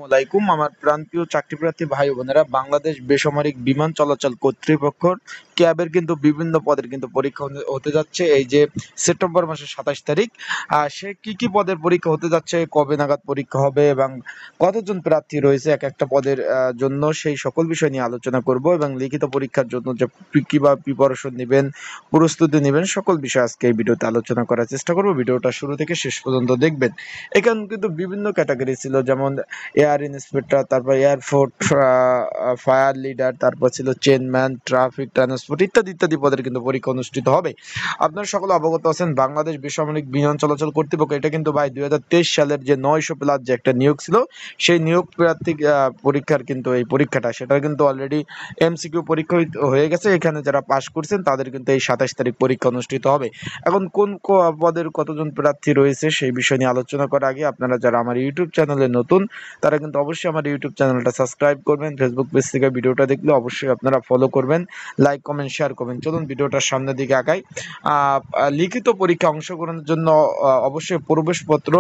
আলাইকুম। আমার প্রাণপ্রিয় চাকরিপ্রার্থী ভাই বোনেরা, বাংলাদেশ বেসামরিক বিমান চলাচল কর্তৃপক্ষ ক্যাবের কিন্তু বিভিন্ন পদের কিন্তু পরীক্ষা হতে যাচ্ছে এই যে সেপ্টেম্বর মাসের 27 তারিখ। সে কি পদের পরীক্ষা হতে যাচ্ছে, কবে নাগাদ পরীক্ষা হবে এবং কতজন প্রার্থী রয়েছে এক একটা পদের জন্য, সেই সকল বিষয় নিয়ে আলোচনা করব এবং লিখিত পরীক্ষার জন্য যে কিভাবে প্রিপারেশন নেবেন, প্রস্তুতি নেবেন, সকল বিষয় আজকে এই ভিডিওতে আলোচনা করার চেষ্টা করব। ভিডিওটা শুরু থেকে শেষ পর্যন্ত দেখবেন। এখানে কিন্তু বিভিন্ন ক্যাটাগরি ছিল, যেমন এয়ার ইন্সপেক্টর, তারপর এয়ারফোর্স ফায়ার লিডার, তারপর ছিল চেনম্যান, ট্রাফিক ট্রান্সপোর্ট ইত্যাদি ইত্যাদি পদের কিন্তু পরীক্ষা অনুষ্ঠিত হবে। আপনারা সকলে অবগত আছেন, বাংলাদেশ বেসামরিক বিমান চলাচল কর্তৃপক্ষ এটা কিন্তু ভাই 2023 সালের যে 900 প্লাস যে একটা নিয়োগ ছিল, সেই নিয়োগ প্রার্থী পরীক্ষার কিন্তু এই পরীক্ষাটা সেটা কিন্তু অলরেডি এমসিকিউ পরীক্ষা হয়ে গেছে। এখানে যারা পাশ করছেন তাদের কিন্তু এই 27 তারিখ পরীক্ষা অনুষ্ঠিত হবে। এখন কোন পদের কতজন প্রার্থী রয়েছে সেই বিষয় নিয়ে আলোচনা করার আগে আপনারা যারা আমার ইউটিউব চ্যানেলে নতুন তারা কিন্তু অবশ্যই আমার ইউটিউব চ্যানেলটা সাবস্ক্রাইব করবেন। ফেসবুক পেজ থেকে ভিডিওটা দেখলে অবশ্যই আপনারা ফলো করবেন, লাইক কমেন্ট শেয়ার করবেন। চলুন ভিডিওটার সামনের দিকে আগাই। লিখিত পরীক্ষা অংশগ্রহণের জন্য অবশ্যই প্রবেশপত্র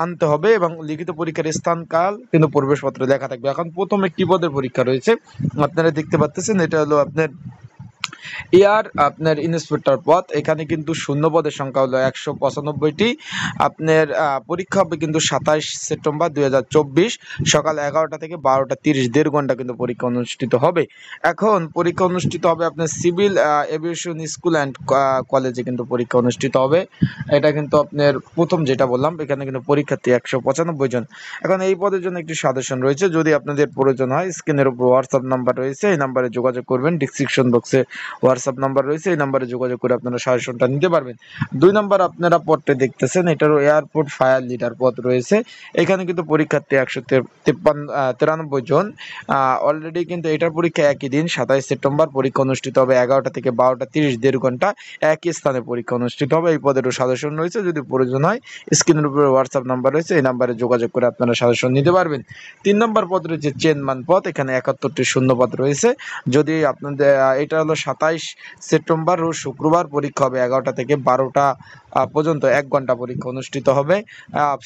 আনতে হবে এবং লিখিত পরীক্ষার স্থানকাল কিন্তু প্রবেশপত্রে লেখা থাকবে। এখন প্রথমে কি পদের পরীক্ষা রয়েছে আপনারা দেখতে পাচ্ছেন, এটা হলো আপনার আপনার ইন্সপেক্টর পদ। এখানে কিন্তু শূন্য পদের সংখ্যা হলো 195টি। আপনার পরীক্ষা হবে কিন্তু 27 সেপ্টেম্বর 2024 সকাল 11টা থেকে 12টা 30, 1.5 ঘন্টা কিন্তু পরীক্ষা অনুষ্ঠিত হবে। এখন পরীক্ষা অনুষ্ঠিত হবে আপনার সিভিল এভিয়েশন স্কুল অ্যান্ড কলেজে কিন্তু পরীক্ষা অনুষ্ঠিত হবে। এটা কিন্তু আপনার প্রথম যেটা বললাম, এখানে কিন্তু পরীক্ষার্থী 195 জন। এখন এই পদের জন্য একটি সাজেশন রয়েছে, যদি আপনাদের প্রয়োজন হয় স্ক্রিনের উপর হোয়াটসঅ্যাপ নাম্বার রয়েছে, এই নাম্বারে যোগাযোগ করবেন। ডিসক্রিপশন বক্সে হোয়াটসঅ্যাপ নাম্বার রয়েছে, এই নাম্বারে যোগাযোগ করে আপনারা সাজেশনটা নিতে পারবেন। 2 নাম্বার আপনারা পদটি দেখতেছেন, এটারও এয়ারপোর্ট ফায়ার লিডার পদ রয়েছে। এখানে কিন্তু পরীক্ষার্থী 193 জন। অলরেডি কিন্তু এটার পরীক্ষা একই দিন 27 সেপ্টেম্বর পরীক্ষা অনুষ্ঠিত হবে 11টা থেকে 12টা 30, 1.5 ঘন্টা একই স্থানে পরীক্ষা অনুষ্ঠিত হবে। এই পদেরও সাজেশন রয়েছে, যদি প্রয়োজন হয় স্ক্রিনের উপরে হোয়াটসঅ্যাপ নাম্বার রয়েছে, এই নাম্বারে যোগাযোগ করে আপনারা সাজেশন নিতে পারবেন। 3 নম্বর পদ রয়েছে চেনম্যান পদ, এখানে 71টি শূন্য পদ রয়েছে। যদি আপনাদের এটা হলো 27 সেপ্টেম্বর রোজ শুক্রবার পরীক্ষা হবে 11টা থেকে 12টা পর্যন্ত 1 ঘন্টা পরীক্ষা অনুষ্ঠিত হবে।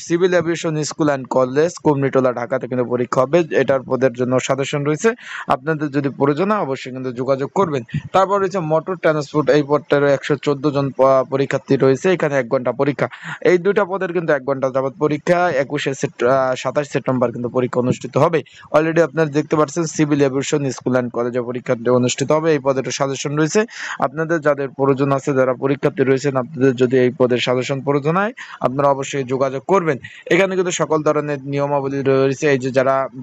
Civil aviation school and college, Kurmitola, ঢাকাতে কিন্তু পরীক্ষা হবে। এটার পদের জন্য সাজেশন রয়েছে, আপনাদের যদি প্রয়োজন হয় অবশ্যই কিন্তু যোগাযোগ করবেন। তারপর রয়েছে মোটর ট্রান্সপোর্ট, এই পদটারও 114 জন পরীক্ষার্থী রয়েছে, এখানে 1 ঘন্টা পরীক্ষা। এই দুইটা পদের কিন্তু 1 ঘন্টা যাবত পরীক্ষা। 27 সেপ্টেম্বর কিন্তু পরীক্ষা অনুষ্ঠিত হবে। অলরেডি আপনারা দেখতে পাচ্ছেন সিভিল এভিয়েশন স্কুল অ্যান্ড কলেজে পরীক্ষা অনুষ্ঠিত হবে। এই পদের সাজেশন রয়েছে, আপনাদের যাদের প্রয়োজন আছে, যারা পরীক্ষার্থী রয়েছেন, আপনাদের যদি এই পদের সাজেশন প্রয়োজন হয় আপনারা অবশ্যই যোগাযোগ করবেন। এখানে কিন্তু সকল ধরনের নিয়মাবলী রয়েছে, এই যে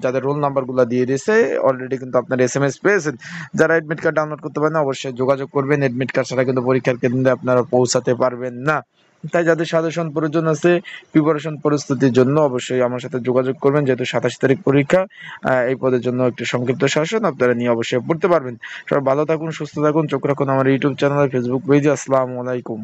যাদের রোল নাম্বারগুলো দিয়ে দিয়েছে অলরেডি কিন্তু আপনারা SMS পেয়েছেন। যারা এডমিট কার্ড ডাউনলোড করতে পারেন অবশ্যই যোগাযোগ করবেন, এডমিট কার্ড ছাড়া কিন্তু পরীক্ষার কেন্দ্রে আপনারা পৌঁছাতে পারবেন না। তাই যাদের সাজেশন প্রয়োজন আছে প্রিপারেশন প্রস্তুতির জন্য অবশ্যই আমার সাথে যোগাযোগ করবেন, যেহেতু 27 তারিখ পরীক্ষা। এই পদের জন্য একটি সংক্ষিপ্ত সাজেশন আপনারা নিয়ে অবশ্যই পড়তে পারবেন। সবাই ভালো থাকুন, সুস্থ থাকুন, চোখ রাখুন আমার ইউটিউব চ্যানেল, ফেসবুক পেজে। আসসালামু আলাইকুম।